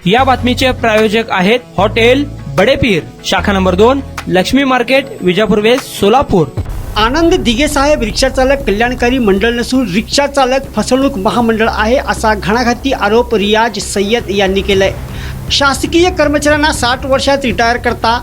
या बातमीचे प्रायोजक आहेत हॉटेल बडेपीर, शाखा number 2, Lakshmi market, Vijapur west, Solapur. Anand Dighe Saheb rickshaw चालक कल्याणकारी मंडळ नसून रिक्षा चालक फसवणूक महामंडळ आहे असा घणाघाती आरोप रियाज सय्यद यांनी केलाय। शासकीय कर्मचाऱ्यांना 60 वर्षात रिटायर करता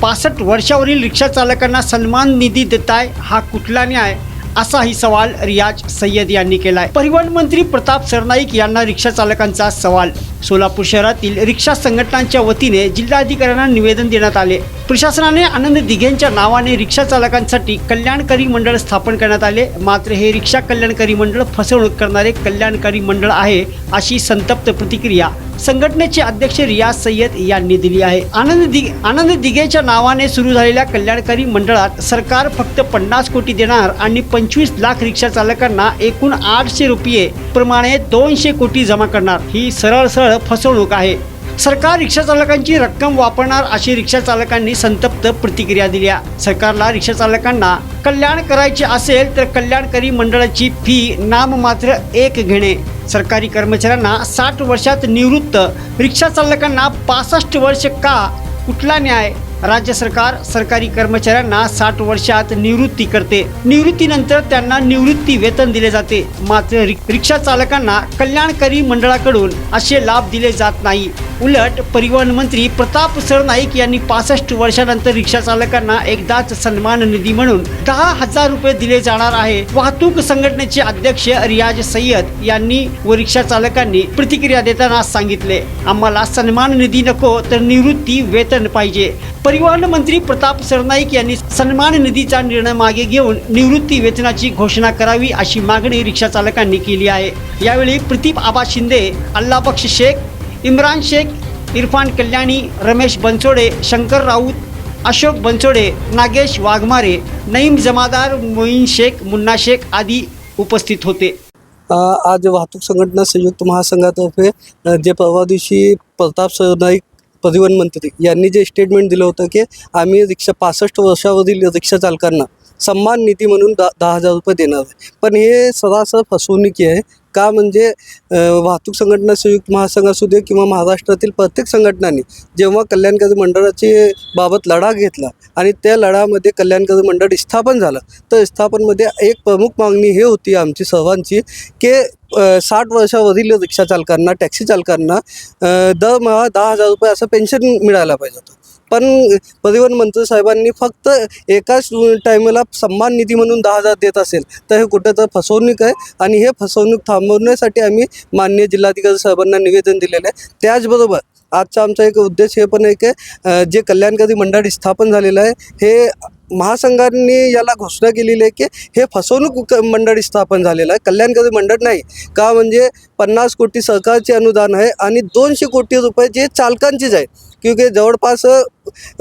65 वर्षावरील रिक्षा चालकांना सन्मान निधी देताय, हा कुठला न्याय असाही सवाल रियाज सय्यद यांनी केलाय। परिवहन मंत्री प्रताप सरनाईक यांना रिक्षा चालकांचा सवाल। सोलापूर शहरातील रिक्षा संघटनांच्या वतीने जिल्हाधिकाऱ्यांना निवेदन देण्यात आले। प्रशासनाने आनंद दिघेंच्या नावाने रिक्षा चालकांसाठी कल्याणकारी मंडळ स्थापन करण्यात आले, मात्र हे रिक्षा कल्याणकारी मंडळ फसवणूक करणारे कल्याणकारी मंडळ आहे अशी संतप्त प्रतिक्रिया संघटनेचे अध्यक्ष रियाज सय्यद यांनी दिली आहे। आनंद दिघेच्या नावाने सुरू झालेल्या कल्याणकारी मंडळात सरकार फक्त 50 कोटी देणार आणि 25 लाख रिक्षा चालकांना एकूण 800 रुपये प्रमाणे 200 कोटी जमा करणार, ही सरळ फसवणूक आहे। सरकार रिक्षा चालकांची रक्कम वापरणार अशी रिक्षा चालकांनी संतप्त प्रतिक्रिया दिल्या। सरकारला रिक्षा चालकांना कल्याण करायचे असेल तर कल्याणकारी मंडळाची फी नाममात्र 1 घेणे, सरकारी कर्मचाऱ्यांना 60 वर्षात निवृत्त, रिक्षा चालकांना 65 वर्ष का, कुठला न्याय? राज्य सरकार सरकारी कर्मचाऱ्यांना 60 वर्षात निवृत्ती करते, निवृत्तीनंतर त्यांना निवृत्ती वेतन दिले जाते, मात्र रिक्षा चालकांना कल्याणकारी मंडळाकडून असे लाभ दिले जात नाही। उलट परिवहन मंत्री प्रताप सरनाईक यांनी 65 वर्षानंतर रिक्षा चालकांना एकदाच सन्मान निधी म्हणून 10,000 रुपये दिले जाणार आहे। वाहतूक संघटनेचे अध्यक्ष रियाज सय्यद यांनी व रिक्षा चालकांनी प्रतिक्रिया देताना सांगितले, आम्हाला सन्मान निधी नको तर निवृत्ती वेतन पाहिजे। परिवहन मंत्री प्रताप सरनाईक यांनी सन्मान निधीचा निर्णय मागे घेऊन निवृत्ती वेतनाची घोषणा करावी अशी मागणी रिक्षा चालकांनी केली आहे। यावेळी प्रदीप आबा शिंदे, अल्लाबक्ष शेख, इम्रान शेख, इरफान कल्याणी, रमेश बनसोडे, शंकर राऊत, अशोक बनसोडे, नागेश वाघमारे, नईम जमादार, मोईन शेख, मुन्ना शेख आदी उपस्थित होते। आज वाहतूक संघटना संयुक्त महासंघातर्फे जे परवा दिवशी प्रताप सरनाईक परिवहन मंत्री यांनी जे स्टेटमेंट दिलं होतं की आम्ही 65 वर्षावरील रिक्षा चालकांना सन्मान निधी म्हणून 10,000 रुपये देणार आहे, पण हे सरासर फसवणुकी आहे। का म्हणजे वाहतूक संघटना संयुक्त महासंघ असू दे किंवा महाराष्ट्रातील प्रत्येक संघटनांनी जेव्हा कल्याणकारी मंडळाची बाबत लढा घेतला आणि त्या लढ्यामध्ये कल्याणकारी मंडळ स्थापन झालं, तर स्थापनमध्ये एक प्रमुख मागणी हे होती आमची सर्वांची की 60 वर्षावरील रिक्षा चालकांना, टॅक्सी चालकांना दरमहा 10,000 रुपये असं पेन्शन मिळायला पाहिजे होतं। पण परिवहन मंत्री साहेबांनी फक्त एकाच टायमाला सन्मान निधी म्हणून 10,000 देत असेल तर हे कुठं तर फसवणूक आहे आणि हे फसवणूक थांबवण्यासाठी आम्ही माननीय जिल्हाधिकारी साहेबांना निवेदन दिलेलं आहे। त्याचबरोबर आजचा आमचा एक उद्देश हे पण आहे की जे कल्याणकारी मंडळ स्थापन झालेलं आहे हे महासंघाने याला घोषणा केलेली आहे की हे फसवणूक मंडळ स्थापन झालेलं आहे, कल्याणकारी मंडळ नाही। का म्हणजे 50 कोटी सरकारचे अनुदान आहे आणि 200 कोटी रुपये जे चालकांचेच आहे, क्योंकि जवळपास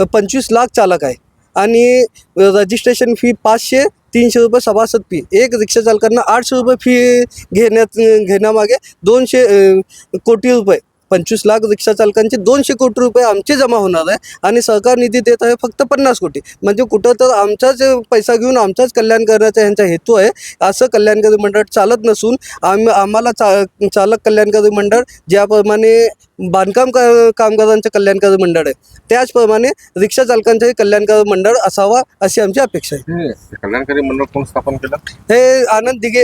25 लाख चालक आहे आणि रजिस्ट्रेशन फी 500, 300 रुपये सभासद फी, एक रिक्षा चालकांना 800 रुपये फी घेण्यामागे 200 कोटी रुपये, 25 लाख रिक्षा चालकांचे 200 कोटी रुपये आमचे जमा होणार आहे आणि सरकार निधी देत आहे फक्त 50 कोटी। म्हणजे कुठं तर आमचाच पैसा घेऊन आमचाच कल्याण करण्याचा यांचा हेतू आहे। असं कल्याणकारी मंडळ चालत नसून आम्हाला चालक कल्याणकारी मंडळ ज्याप्रमाणे बांधकाम कामगारांचं कल्याणकारी मंडळ आहे त्याचप्रमाणे रिक्षा चालकांचंही कल्याणकारी मंडळ असावा अशी आमची अपेक्षा आहे। कल्याणकारी मंडळ कोण स्थापन केलं? हे आनंद दिघे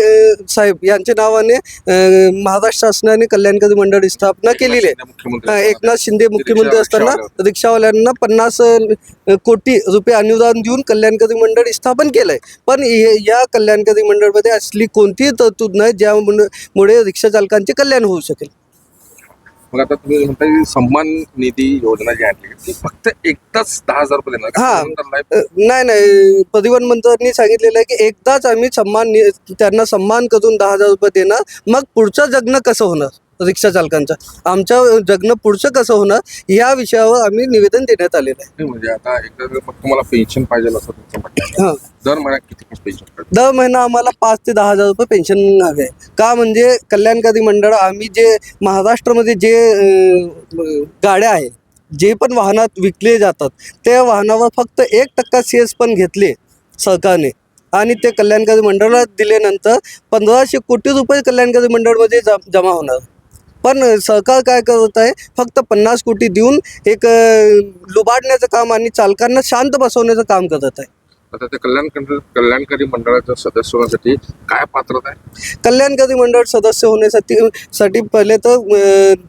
साहेब यांच्या नावाने महाराष्ट्र शासनाने कल्याणकारी मंडळ स्थापना केलेली आहे। एकनाथ शिंदे मुख्यमंत्री असताना रिक्षावाल्यांना 50 कोटी रुपये अनुदान देऊन कल्याणकारी मंडळ स्थापन केलंय, पण या कल्याणकारी मंडळामध्ये असली कोणतीही तरतूद नाही ज्यामुळे रिक्षा चालकांचे कल्याण होऊ शकेल। मग आता तुम्ही म्हणता सन्मान निधी योजना जी आणली ती फक्त एकदाच 10,000 रुपये देणार? नाही, परिवहन मंत्र्यांनी सांगितलेलं आहे की एकदाच आम्ही त्यांना सन्मान करून 10,000 रुपये देणार, मग पुढचं जगणं कसं होणार रिक्षा चालकांचं, आमच्या जगणं पुढचं कसं होणार या विषयावर आम्ही निवेदन देण्यात आलेलं आहे। म्हणजे आता एकदा फक्त तुम्हाला पेन्शन पाहिजे असं तुमचं म्हणणं आहे, दर महिन्यात किती पेन्शन पाहिजे? दर महिना आम्हाला 5 ते 10,000 रुपये पेन्शन हवे आहे। का म्हणजे कल्याणकारी मंडळ आम्ही जे महाराष्ट्रामध्ये जे गाड्या आहेत, जे पण वाहनात विकले जातात त्या वाहनावर फक्त 1% सेस पण घेतले सरकारने आणि ते कल्याणकारी मंडळात दिल्यानंतर 1500 कोटी रुपये कल्याणकारी मंडळमध्ये जमा होणार। पण सरकार काय करत आहे, फक्त 50 कोटी देऊन एक लुबाडण्याचं काम आणि चालकांना शांत बसवण्याचं काम करत आहे. आता त्या कल्याणकारी मंडळाच्या सदस्य होण्यासाठी काय पात्रता आहे? कल्याणकारी मंडळ सदस्य होण्यासाठी पहिले तर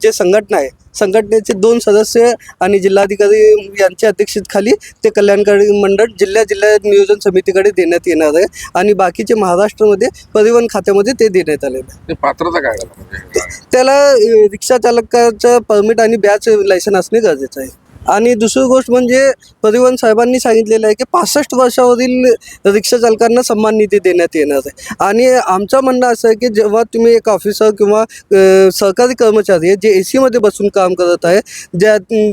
जे संघटना आहे, संघटनेचे 2 सदस्य आणि जिल्हाधिकारी यांच्या अध्यक्षतेखाली ते कल्याणकारी मंडळ जिल्हा नियोजन समितीकडे देण्यात येणार आहे आणि बाकीचे महाराष्ट्रामध्ये परिवहन खात्यामध्ये ते देण्यात आलेलं आहे. पात्रता काय झालं म्हणजे? त्याला रिक्षा चालकाचं परमिट आणि बॅच लायसन असणे गरजेचं आहे. आणि दुसरी गोष्ट म्हणजे परिवहन साहेबांनी सांगितलेलं आहे की 65 वर्षावरील रिक्षा चालकांना सन्मान निधी देण्यात येणार आहे. आणि आमचं म्हणणं असं आहे की जेव्हा तुम्ही एक ऑफिसर किंवा सरकारी कर्मचारी आहे जे AC मध्ये बसून काम करत आहे,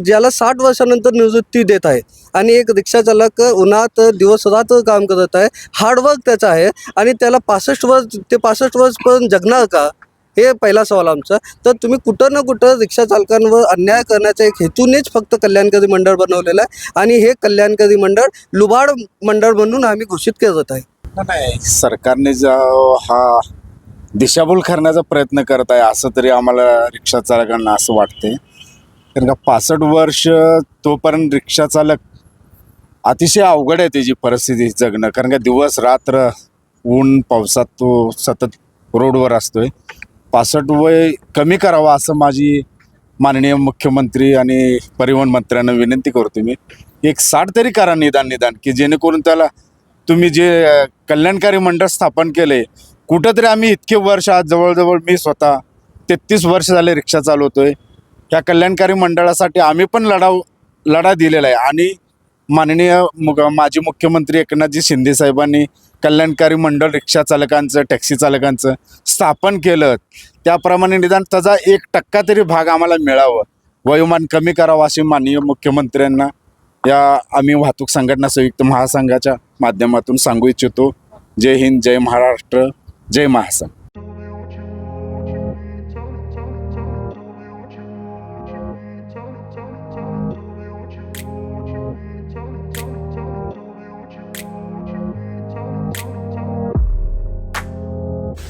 ज्याला 60 वर्षानंतर निवृत्ती देत आहे आणि एक रिक्षा चालक उन्हात दिवसरात्र काम करत आहे, हार्डवर्क त्याचं आहे आणि त्याला 65 वर्षपर्यंत जगणार का, हे पहिला सवाल आमचा. तर तुम्ही कुठं ना कुठं रिक्षा चालकांवर अन्याय करण्याच्या एक हेतूनेच फक्त कल्याणकारी मंडळ बनवलेलं आहे आणि हे कल्याणकारी मंडळ लुबाड मंडळ म्हणून आम्ही घोषित करत आहे. नाही, सरकारने जो हा दिशाभूल करण्याचा प्रयत्न करत आहे असं तरी आम्हाला रिक्षा चालकांना असं वाटते. कारण का 65 वर्ष तोपर्यंत रिक्षा चालक अतिशय अवघड आहे त्याची परिस्थिती जगणं. कारण का दिवस रात्र ऊन पावसात तो सतत रोडवर असतोय. 65 वय कमी करावं असं माझी माननीय मुख्यमंत्री आणि परिवहन मंत्र्यांना विनंती करतो मी. एक 60 तरी करा निदान की जेणेकरून त्याला तुम्ही जे कल्याणकारी मंडळ स्थापन केले, कुठंतरी आम्ही इतके वर्ष आज जवळजवळ मी स्वतः 33 वर्ष झाले रिक्षा चालवतोय. ह्या कल्याणकारी मंडळासाठी आम्ही पण लढा दिलेला आहे आणि माननीय माजी मुख्यमंत्री एकनाथजी शिंदे साहेबांनी कल्याणकारी मंडळ रिक्षा चालकांचं टॅक्सी चालकांचं स्थापन केलं. त्याप्रमाणे निदान त्याचा 1% तरी भाग आम्हाला मिळावं, वयोमान कमी करावं अशी माननीय मुख्यमंत्र्यांना या आम्ही वाहतूक संघटना संयुक्त महासंघाच्या माध्यमातून सांगू इच्छितो. जय हिंद, जय महाराष्ट्र, जय महासंघ.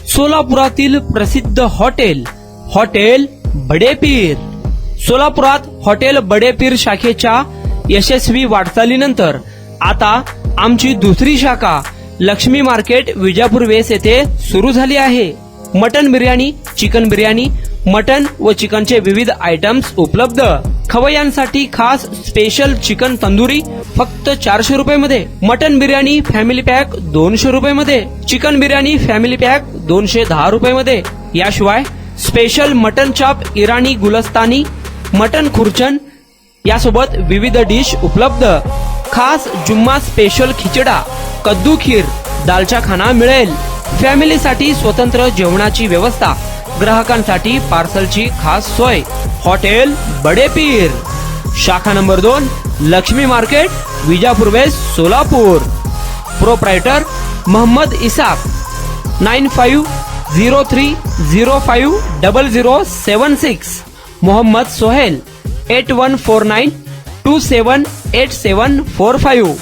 सोलापुरातील प्रसिद्ध हॉटेल बडेपीर. सोलापुरात हॉटेल बडेपीर शाखेच्या यशस्वी वाटचालीनंतर आता आमची दुसरी शाखा लक्ष्मी मार्केट विजापूर वेस येथे सुरू झाली आहे. Mutton biryani, chicken biryani, mutton व चिकनचे विविध आयटम्स उपलब्ध. खवय्यांसाठी खास स्पेशल चिकन तंदुरी फक्त 400 रुपये मध्ये, मटन बिर्याणी फॅमिली पॅक 200 रुपये मध्ये, चिकन बिर्याणी फॅमिली पॅक 210 रुपये मध्ये. याशिवाय स्पेशल मटन चाप, इराणी गुलस्तानी, मटन खुर्चन यासोबत विविध डिश उपलब्ध. खास जुम्मा स्पेशल खिचडा, कद्दू खीर, दालचा खाना मिळेल. फॅमिलीसाठी स्वतंत्र जेवणाची व्यवस्था, ग्राहकांसाठी पार्सलची खास सोय. हॉटेल बडेपीर, शाखा number 2, Lakshmi market, Vijapur west, Solapur. Proprietor Mohammed Isaq. 9503050076. Mohammed Sohel. 8149278745.